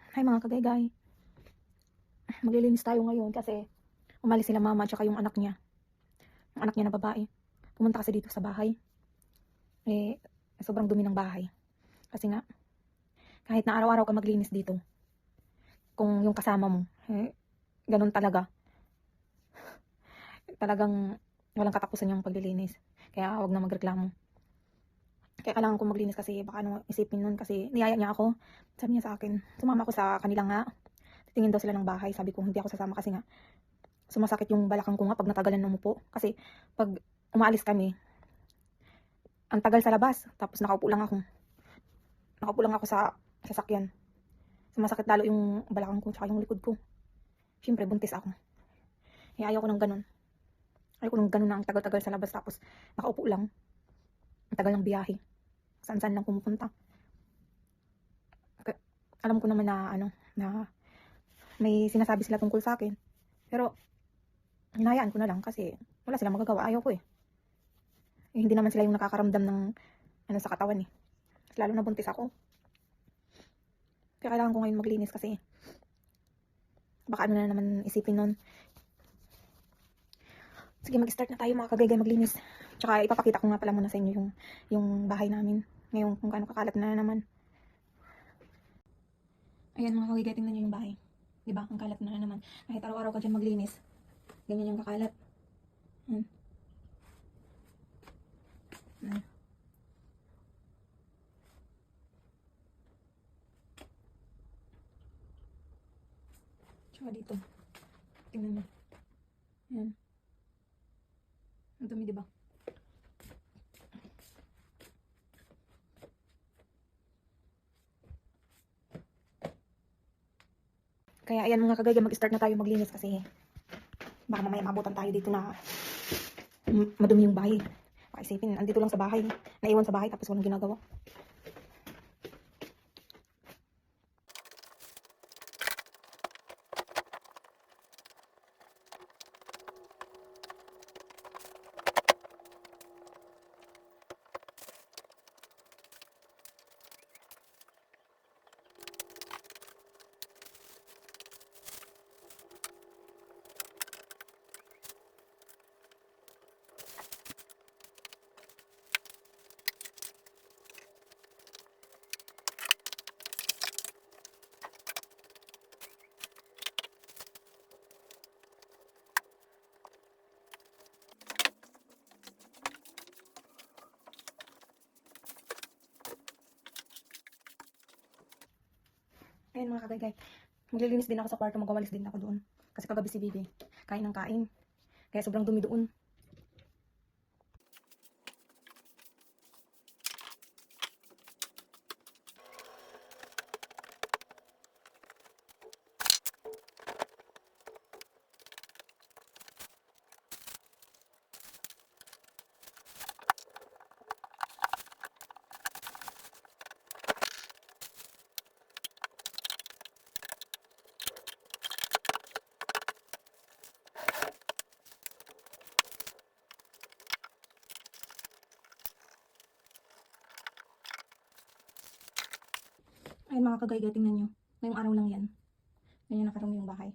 Hi mga kagaygay. Maglilinis tayo ngayon kasi umalis sila mama at yung anak niya. Yung anak niya na babae. Pumunta kasi dito sa bahay. Sobrang dumi ng bahay. Kasi nga, kahit na araw-araw ka maglinis dito, kung yung kasama mo, ganun talaga. Talagang walang katapusan yung paglilinis. Kaya wag na magreklamo. Kaya kailangan ko maglinis kasi baka isipin nun kasi niyaya niya ako. Sabi niya sa akin, sumama ako sa kanila nga. Titingin daw sila ng bahay. Sabi ko, hindi ako sasama kasi nga, sumasakit yung balakang ko nga pag natagalan ng umupo. Kasi pag umaalis kami, ang tagal sa labas. Tapos nakaupo lang ako. Nakaupo lang ako sa sasakyan. Sumasakit lalo yung balakang ko tsaka yung likod ko. Siyempre, buntis ako. Kaya ayoko ng ganun. Ayoko ng ganun na ang tagal-tagal sa labas tapos nakaupo lang. Ang tagal ng biyahe. Saan-saan lang pumupunta. Alam ko naman na na may sinasabi sila tungkol sa akin. Pero hinayaan ko na lang kasi wala silang magagawa. Ayaw ko hindi naman sila yung nakakaramdam ng sa katawan lalo na buntis ako. Kaya kailangan ko ngayon maglinis kasi baka na naman isipin nun. Sige, mag-start na tayo mga kagaygay maglinis. Tsaka ipapakita ko nga pala muna sa inyo yung bahay namin ngayon kung gaano kakalat na naman. Ayan mga kagaygay, tingnan nyo yung bahay. Diba? Ang kalat na naman. Kahit araw-araw ka dyan maglinis, ganyan yung kakalat. Tsaka dito. Tingnan mo. Ayan. Ang dumi, diba? Kaya ayan mga kagaya, mag-start na tayo maglinis kasi baka mamaya mabutan tayo dito na madumi yung bahay. Baka isipin, andito lang sa bahay. Naiwan sa bahay tapos walang ginagawa. Ayan mga kagaygay, maglilinis din ako sa kwarto, magawalis din ako doon. Kasi kagabi si Bibi, kain ng kain. Kaya sobrang dumi doon. Ayan mga kagaygay, tingnan nyo. Ngayong araw lang yan. Ganyan nakarami yung bahay.